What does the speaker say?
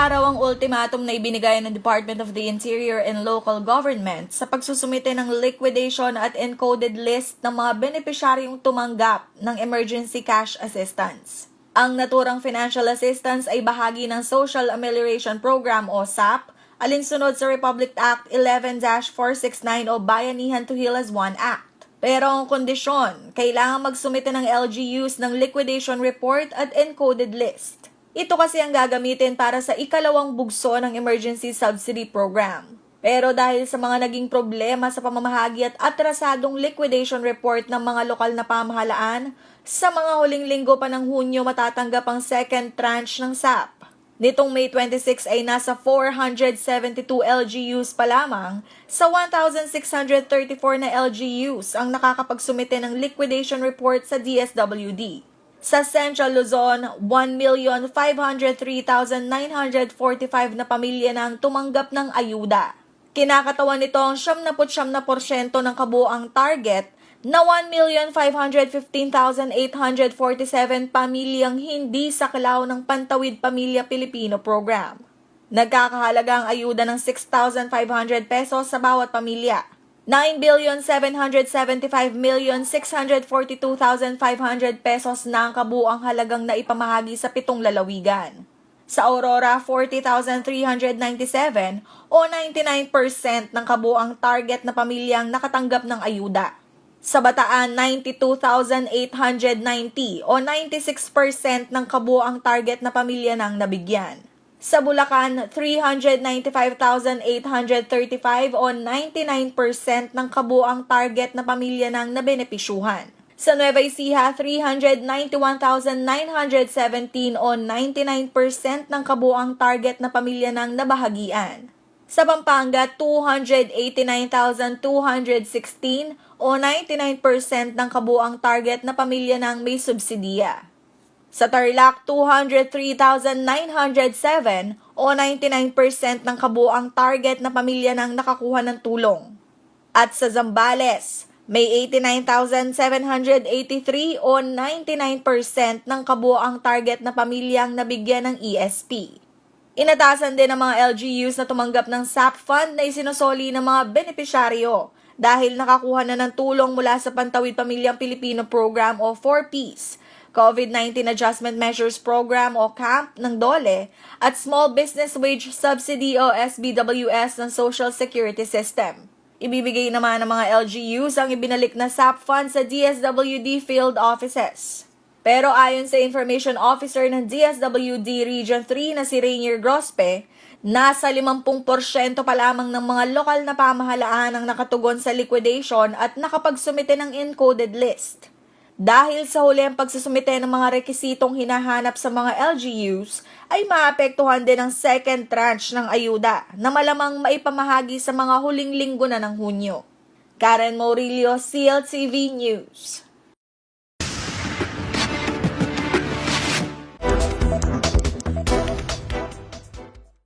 araw ang ultimatum na ibinigay ng Department of the Interior and Local Government sa pagsusumite ng liquidation at encoded list ng mga benepisyaryong tumanggap ng Emergency Cash Assistance. Ang naturang financial assistance ay bahagi ng Social Amelioration Program o SAP, alinsunod sa Republic Act 11-469 o Bayanihan to Heal as One Act. Pero ang kondisyon, kailangan magsumite ng LGUs ng liquidation report at encoded list. Ito kasi ang gagamitin para sa ikalawang bugso ng Emergency Subsidy Program. Pero dahil sa mga naging problema sa pamamahagi at atrasadong liquidation report ng mga lokal na pamahalaan, sa mga huling linggo pa ng Hunyo matatanggap ang second tranche ng SAP. Nitong May 26 ay nasa 472 LGUs pa lamang sa 1,634 na LGUs ang nakakapagsumite ng liquidation report sa DSWD. Sa Central Luzon, 1,503,945 na pamilya na ang tumanggap ng ayuda. Kinakatawan nito ang 79% ng kabuuang target na 1,515,847 pamilyang hindi saklaw ng Pantawid Pamilya Pilipino Program. Nagkakahalaga ang ayuda ng 6,500 pesos sa bawat pamilya. 9,775,642,500 pesos na ang kabuuang halagang naipamahagi sa 7 lalawigan. Sa Aurora, 40,397 o 99% ng kabuuang target na pamilyang nakatanggap ng ayuda. Sa Bataan, 92,890 o 96% ng kabuuang target na pamilya nang nabigyan. Sa Bulacan, 395,835 o 99% ng kabuuang target na pamilya nang nabenepisyuhan. Sa Nueva Ecija, 391,917 o 99% ng kabuuang target na pamilya nang nabahagian. Sa Pampanga, 289,216 o 99% ng kabuuang target na pamilya nang may subsidiya. Sa Tarlac, 203,907 o 99% ng kabuuang target na pamilya nang nakakuha ng tulong. At sa Zambales, may 89,783 o 99% ng kabuuang target na pamilyang nabigyan ng ESP. Inatasan din ng mga LGUs na tumanggap ng SAP Fund na isinusoli ng mga benepisyaryo dahil nakakuha na ng tulong mula sa Pantawid Pamilyang Pilipino Program o 4Ps, COVID-19 Adjustment Measures Program o CAMP ng DOLE at Small Business Wage Subsidy o SBWS ng Social Security System. Ibibigay naman ng mga LGUs ang ibinalik na SAP Fund sa DSWD Field Offices. Pero ayon sa Information Officer ng DSWD Region 3 na si Rainier Grospe, nasa 50% pa lamang ng mga lokal na pamahalaan ang nakatugon sa liquidation at nakapagsumite ng encoded list. Dahil sa huli ang pagsusumite ng mga rekisitong hinahanap sa mga LGUs, ay maapektuhan din ang second tranche ng ayuda na malamang maipamahagi sa mga huling linggo na ng Hunyo. Karen Maurilio, CLTV News.